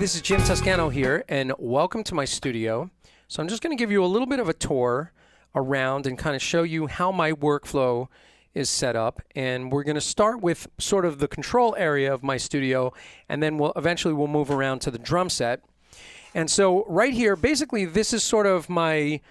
this is Jim Toscano here, and welcome to my studio. So I'm just going to give you a little bit of a tour around and kind of show you how my workflow is set up. And we're going to start with sort of the control area of my studio, and then we'll eventually move around to the drum set. And so right here, basically this is sort of my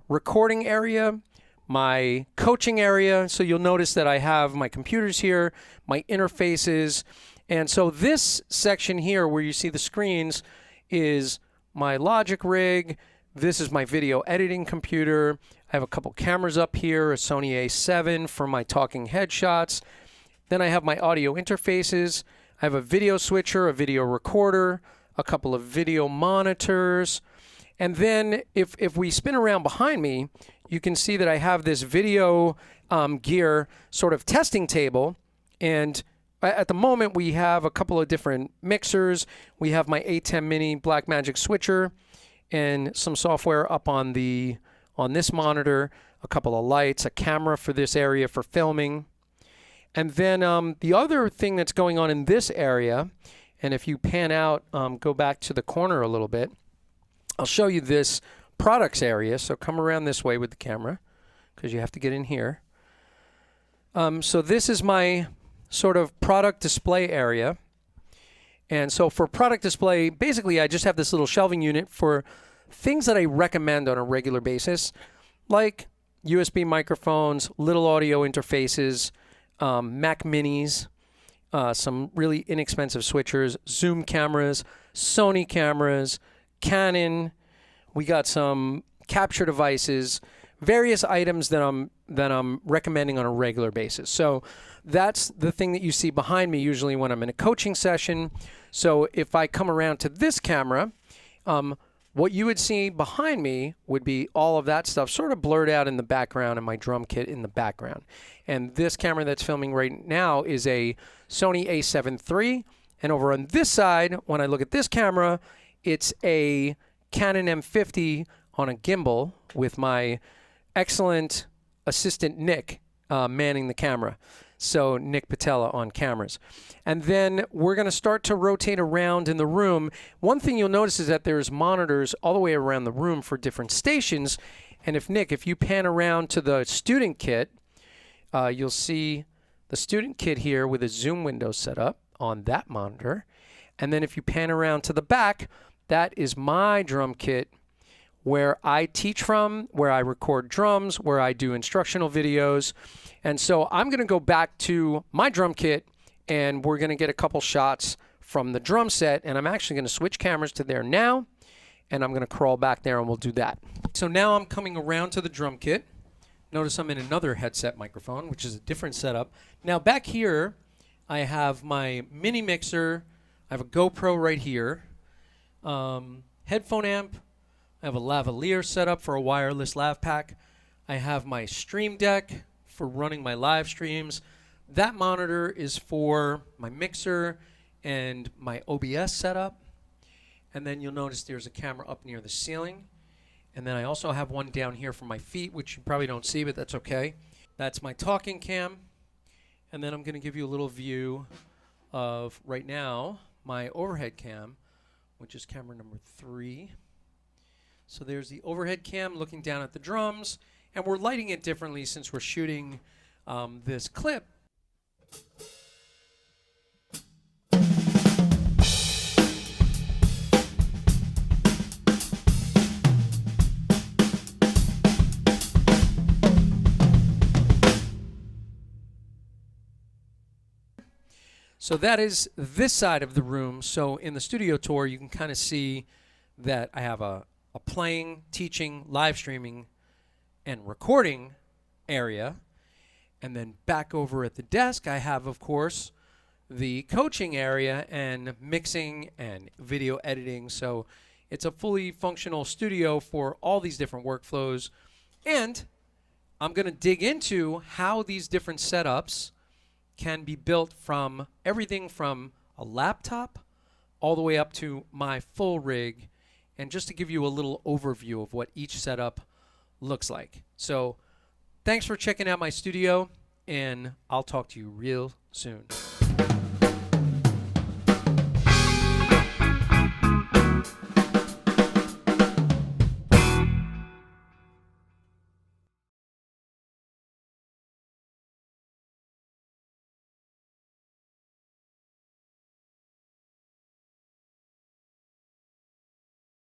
recording area, my coaching area. So you'll notice that I have my computers here, my interfaces. And so this section here where you see the screens is my Logic rig. This is my video editing computer. I have a couple cameras up here, a Sony A7 for my talking headshots. Then I have my audio interfaces. I have a video switcher, a video recorder, a couple of video monitors. And then if we spin around behind me, you can see that I have this video gear sort of testing table. And at the moment, we have a couple of different mixers. We have my ATEM mini BLACKMAGIC switcher and some software up on this monitor, a couple of lights, a camera for this area for filming. And then the other thing that's going on in this area, and if you pan out, go back to the corner a little bit, I'll show you this products area. So come around this way with the camera because you have to get in here. So this is my sort of product display area. And so for product display, basically I just have this little shelving unit for things that I recommend on a regular basis, like USB microphones, little audio interfaces, Mac Minis, some really inexpensive switchers, Zoom cameras, Sony cameras, Canon. We got some capture devices, various items that I'm recommending on a regular basis. So that's the thing that you see behind me usually when I'm in a coaching session. So if I come around to this camera, what you would see behind me would be all of that stuff sort of blurred out in the background and my drum kit in the background. And this camera that's filming right now is a Sony A7 III. And over on this side, when I look at this camera, it's a Canon M50 on a gimbal with my excellent assistant Nick manning the camera. So Nick Patella on cameras. And then we're going to start to rotate around in the room. One thing you'll notice is that there's monitors all the way around the room for different stations. And if you pan around to the student kit, you'll see the student kit here with a zoom window set up on that monitor. And then if you pan around to the back, that is my drum kit where I teach from, where I record drums, where I do instructional videos. And so I'm going to go back to my drum kit and we're going to get a couple shots from the drum set. And I'm actually going to switch cameras to there now. And I'm going to crawl back there and we'll do that. So now I'm coming around to the drum kit. Notice I'm in another headset microphone, which is a different setup. Now back here, I have my mini mixer. I have a GoPro right here. Headphone amp. I have a lavalier set up for a wireless lav pack. I have my stream deck for running my live streams. That monitor is for my mixer and my OBS setup. And then you'll notice there's a camera up near the ceiling. And then I also have one down here for my feet, which you probably don't see, but that's okay. That's my talking cam. And then I'm going to give you a little view of, right now, my overhead cam, which is camera number 3. So there's the overhead cam looking down at the drums, and we're lighting it differently since we're shooting this clip. So that is this side of the room. So in the studio tour, you can kind of see that I have a playing, teaching, live streaming, and recording area. And then back over at the desk, I have, of course, the coaching area and mixing and video editing. So it's a fully functional studio for all these different workflows. And I'm going to dig into how these different setups can be built from everything from a laptop all the way up to my full rig, and just to give you a little overview of what each setup looks like. So thanks for checking out my studio, and I'll talk to you real soon.